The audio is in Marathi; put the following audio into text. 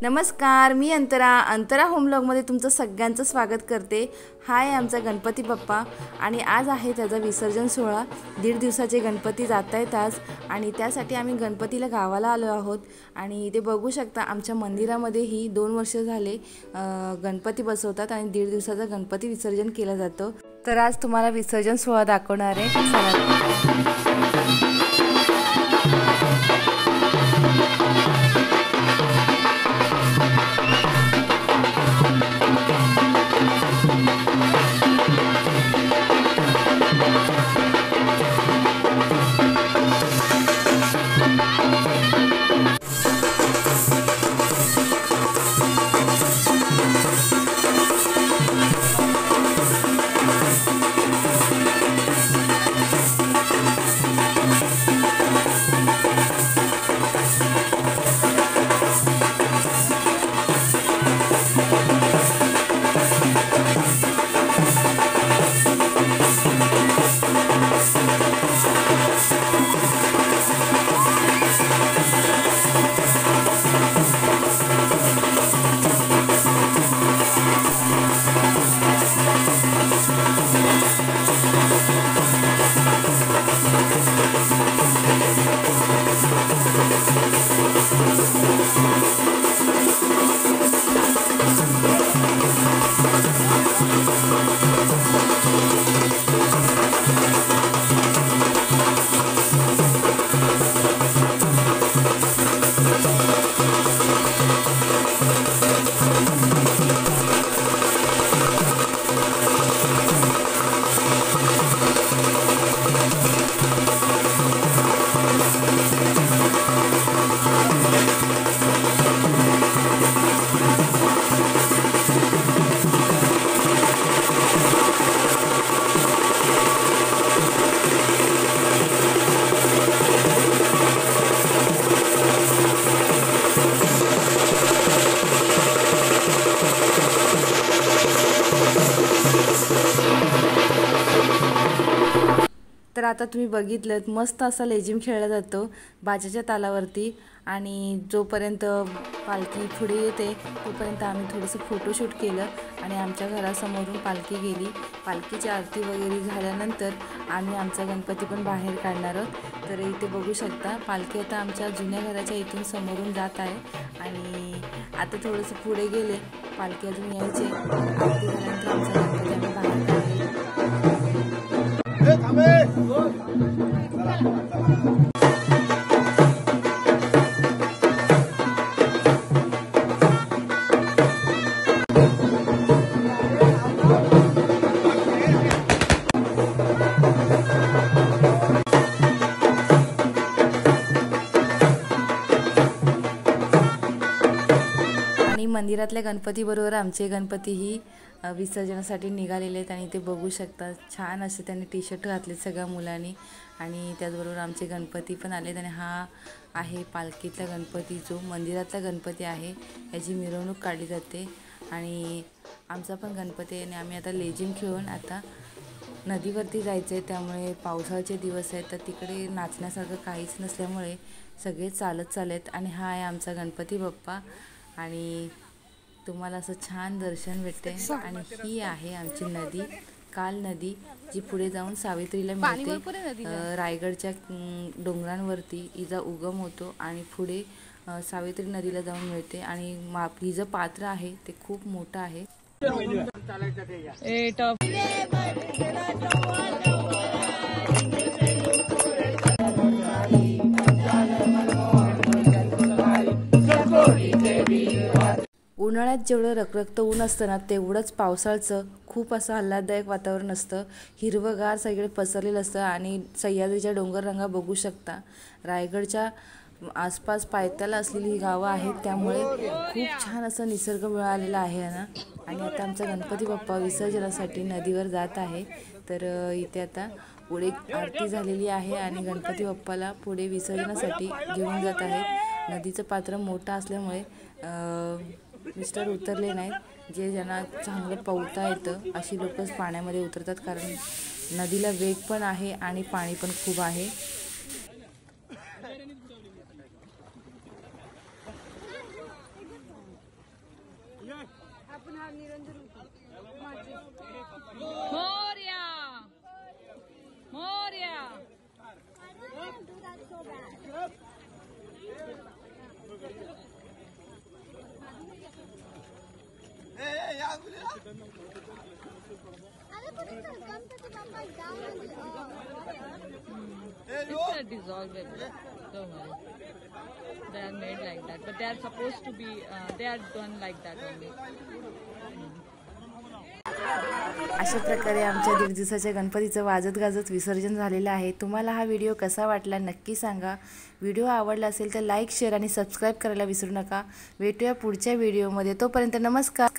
नमस्कार, मी अंतरा होम व्लॉगमध्ये तुमचं सगळ्यांचं स्वागत करते। हाय आमचा गणपती बाप्पा आणि आज आहे त्याचा विसर्जन सोहळा। 1.5 दिवसाचे गणपती जात आहेत आज आणि त्यासाठी आम्ही गणपतीला गावाला आलो आहोत आणि ते बघू शकता आमच्या मंदिरामध्ये ही 2 वर्ष झाले गणपती बसवतात आणि 1.5 दिवसाचा गणपती विसर्जन केलं जातं। तर आज तुम्हाला विसर्जन सोहळा दाखवणार आहे। तर आता तुम्ही बघितलं मस्त असा लेझिम खेळला जातो बाजाच्या तालावरती आणि जोपर्यंत पालखी पुढे येते तोपर्यंत आम्ही थोडंसं फोटोशूट केलं आणि आमच्या घरासमोरून पालखी गेली। पालखीची आरती वगैरे झाल्यानंतर आम्ही आमचा गणपती पण बाहेर काढणार आहोत। तर इथे बघू शकता पालखी आता आमच्या जुन्या घराच्या इथून समोरून जात आहे आणि आता थोडंसं पुढे गेले पालखी अजून यायचे। आरती झाल्यानंतर आमचा गणपती आम्ही बाहेर काढले। आणि मंदिरातल्या गणपती बरोबर आमचे गणपतीही विसर्जनासाठी निघालेले आहेत आणि ते बघू शकता छान असे त्यांनी टी-शर्ट घातले सगळ्या मुलांनी आणि त्याचबरोबर आमचे गणपती पण आलेत आणि हा आहे पालखीतला गणपती जो मंदिरातला गणपती आहे याची मिरवणूक काढली जाते आणि आमचा पण गणपती आहे आणि आम्ही आता लेझिम खेळून आता नदीवरती जायचं आहे। त्यामुळे पावसाळ्याचे दिवस आहेत तर तिकडे नाचण्यासारखं काहीच नसल्यामुळे सगळे चालत आणि हा आहे आमचा गणपती बाप्पा आणि तुम्हाला असं छान दर्शन भेटते आणि ही आहे आमची नदी काल नदी जी पुढे जाऊन सावित्रीला मिळते। रायगडच्या डोंगरांवरती हिचा उगम होतो आणि पुढे सावित्री नदीला जाऊन मिळते आणि हिचं पात्र आहे ते खूप मोठं आहे। उन्हाळ्यात जेवढं रखरखतं ऊन असतं ना तेवढंच पावसाळ्याचं खूप असं आल्हाददायक वातावरण असतं। हिरवंगार सगळे पसरलेलं असतं आणि सह्याद्रीच्या डोंगररांगा बघू शकता। रायगडच्या आसपास पायथ्याला असलेली ही गावं आहेत त्यामुळे खूप छान असं निसर्ग मिळालेला आहे ना। आणि आता आमचा गणपती बाप्पा विसर्जनासाठी नदीवर जात आहे। तर इथे आता पुढे आरती झालेली आहे आणि गणपती बाप्पाला पुढे विसर्जनासाठी घेऊन जात आहे। नदीचं पात्र मोठं असल्यामुळे मिस्टर उतरले नाहीत। जे ज्यांना चांगलं पोहता येतं अशी लोकच पाण्यामध्ये उतरतात कारण नदीला वेग पण आहे आणि पाणी पण खूप आहे। Morya Morya. It's a dissolvable. Don't worry. They are made like that, but they are supposed to be. They are done like that only. अशा प्रकारे आमच्या 1.5 दिवसाच्या गणपतीचं वाजत गाजत विसर्जन झालेलं आहे. तुम्हाला हा व्हिडिओ कसा वाटला नक्की सांगा. व्हिडिओ आवडला असेल तर लाईक, शेअर आणि सबस्क्राईब करायला विसरू नका. भेटूया पुढच्या व्हिडिओमध्ये. तोपर्यंत नमस्कार.